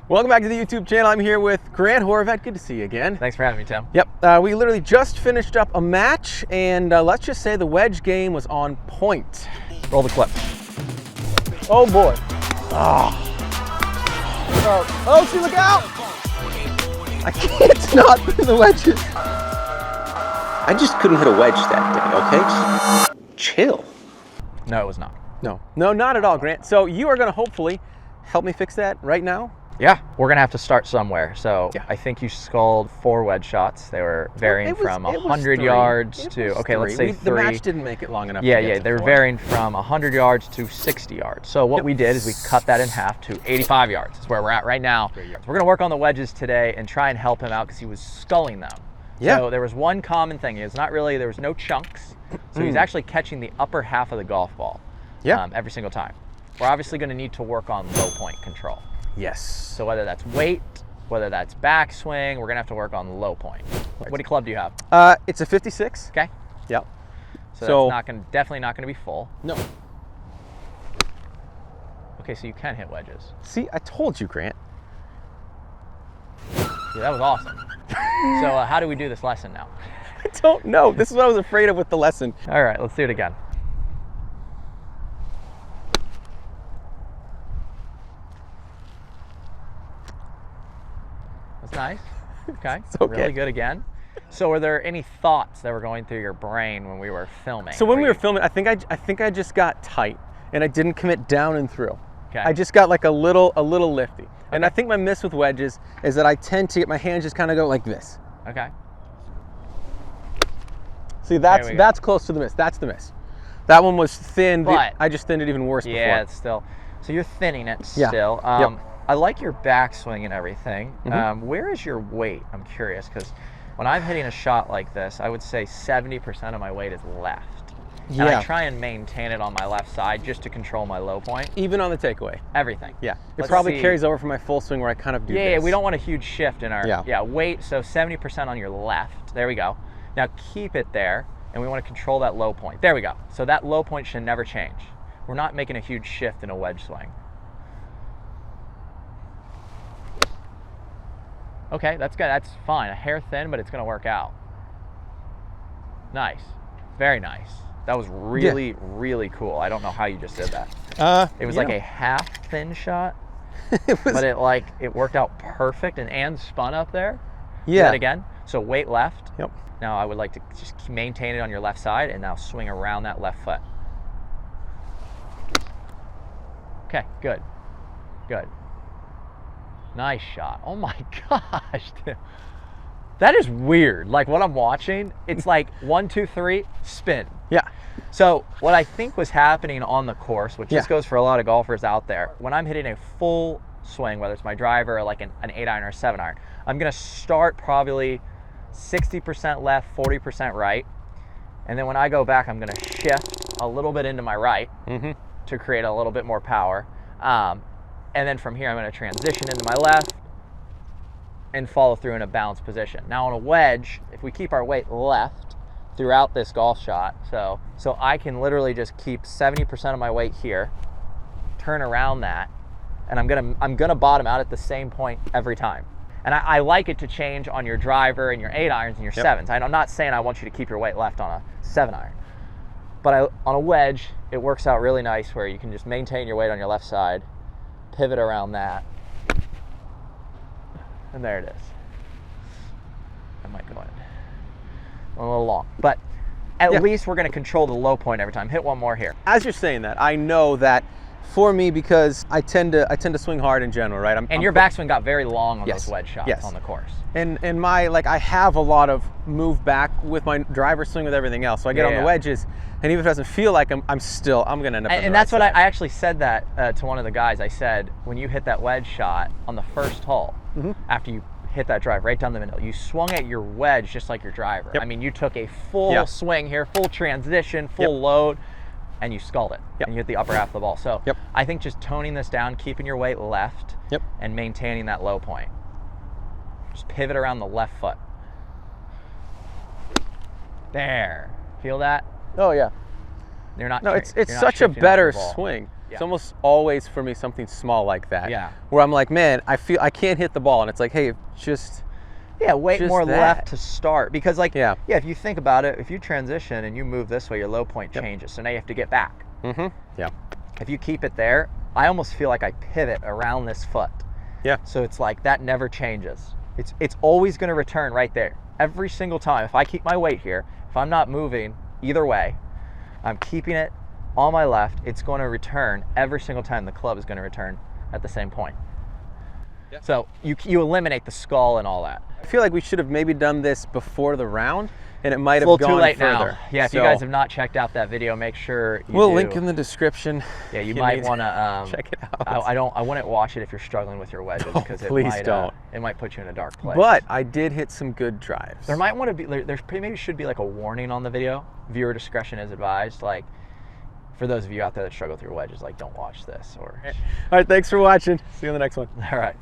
Welcome back to the YouTube channel. I'm here with Grant Horvat. Good to see you again. Thanks for having me, Tim. Yep, we literally just finished up a match, and let's just say the wedge game was on point. Roll the clip. Oh boy. Oh, see, look out! I can't not through the wedges. I just couldn't hit a wedge that day, okay? Just chill. No, it was not. No, not at all, Grant. So you are going to hopefully help me fix that right now? Yeah, we're going to have to start somewhere. So yeah. I think you sculled 4 wedge shots. They were varying from 100 yards to, okay, let's say 3. The match didn't make it long enough to Yeah, get to they were 4. varying from 100 yards to 60 yards. So what we did is we cut that in half to 85 yards. That's where we're at right now. So we're going to work on the wedges today and try and help him out because he was sculling them. Yeah. So there was one common thing. It's not really, there was no chunks. So he's actually catching the upper half of the golf ball every single time. We're obviously going to need to work on low point control. Yes. So whether that's weight, whether that's backswing, we're going to have to work on low point. What club do you have? It's a 56. Okay. Yep. So that's definitely not going to be full. No. Okay, so you can hit wedges. See, I told you, Grant. Yeah, that was awesome. So how do we do this lesson now? I don't know. This is what I was afraid of with the lesson. All right, let's do it again. That's nice. Okay. It's okay. Really good again. So were there any thoughts that were going through your brain when we were filming? So when we were filming, I think I just got tight and I didn't commit down and through. Okay. I just got like a little lifty. Okay. And I think my miss with wedges is that I tend to get my hands just kind of go like this. Okay. See, that's close to the miss. That's the miss. That one was thin, but I just thinned it even worse before. Yeah, it's still. So you're thinning it still. Yep. I like your backswing and everything. Where is your weight? I'm curious because when I'm hitting a shot like this, I would say 70% of my weight is left. Yeah. And I try and maintain it on my left side just to control my low point. Even on the takeaway? Everything. Yeah. It probably carries over from my full swing where I kind of do this. Yeah, we don't want a huge shift in our weight. So 70% on your left. There we go. Now keep it there, and we want to control that low point. There we go. So that low point should never change. We're not making a huge shift in a wedge swing. Okay, that's good. That's fine. A hair thin, but it's going to work out. Nice. Very nice. That was really, really cool. I don't know how you just did that. It was like a half thin shot, but it worked out perfect and spun up there. Yeah. Do that again. So weight left. Yep. Now I would like to just maintain it on your left side and now swing around that left foot. Okay, good. Good. Nice shot. Oh my gosh, dude. That is weird. Like what I'm watching, it's like 1, 2, 3, spin. Yeah. So what I think was happening on the course, which this goes for a lot of golfers out there, when I'm hitting a full swing, whether it's my driver or like an 8-iron or a 7-iron, I'm gonna start probably 60% left, 40% right. And then when I go back, I'm gonna shift a little bit into my right to create a little bit more power. And then from here, I'm going to transition into my left and follow through in a balanced position. Now on a wedge, if we keep our weight left throughout this golf shot, so I can literally just keep 70% of my weight here, turn around that, and I'm gonna bottom out at the same point every time. And I like it to change on your driver and your 8-irons and your 7s. I'm not saying I want you to keep your weight left on a 7-iron, but on a wedge, it works out really nice where you can just maintain your weight on your left side, pivot around that, and there it is. I might go in a little long, but at least we're going to control the low point every time. Hit one more here. As you're saying that, I know that for me, because I tend to swing hard in general, right? And your backswing got very long on those wedge shots on the course. And my I have a lot of move back with my driver swing with everything else. So I get on the wedges, and even if it doesn't feel like I'm going to end up. And that's what I actually said that to one of the guys. I said, when you hit that wedge shot on the first hole, after you hit that drive right down the middle, you swung at your wedge just like your driver. I mean, you took a full swing here, full transition, full load, and you sculled it, and you hit the upper half of the ball. So I think just toning this down, keeping your weight left, and maintaining that low point. Just pivot around the left foot. There. Feel that? Oh yeah. You're not. No, it's such a better swing. It's almost always for me something small like that. Yeah. Where I'm like, man, I feel I can't hit the ball, and it's like, hey, just weight just more that. left to start, because like yeah, if you think about it, if you transition and you move this way, your low point changes. So now you have to get back. Yeah. If you keep it there, I almost feel like I pivot around this foot. Yeah. So it's like that never changes. It's always going to return right there every single time. If I keep my weight here, if I'm not moving either way, I'm keeping it on my left, it's going to return every single time. The club is going to return at the same point. Yeah. So you eliminate the skull and all that. I feel like we should have maybe done this before the round, and it might have a little gone too late further. Now. Yeah, if you guys have not checked out that video, make sure we'll link in the description. Yeah, you might want to check it out. I wouldn't watch it if you're struggling with your wedges, because it might put you in a dark place. But I did hit some good drives. There might want to be maybe should be like a warning on the video. Viewer discretion is advised. Like, for those of you out there that struggle with your wedges, like, don't watch this. Or all right, thanks for watching. See you in the next one. All right.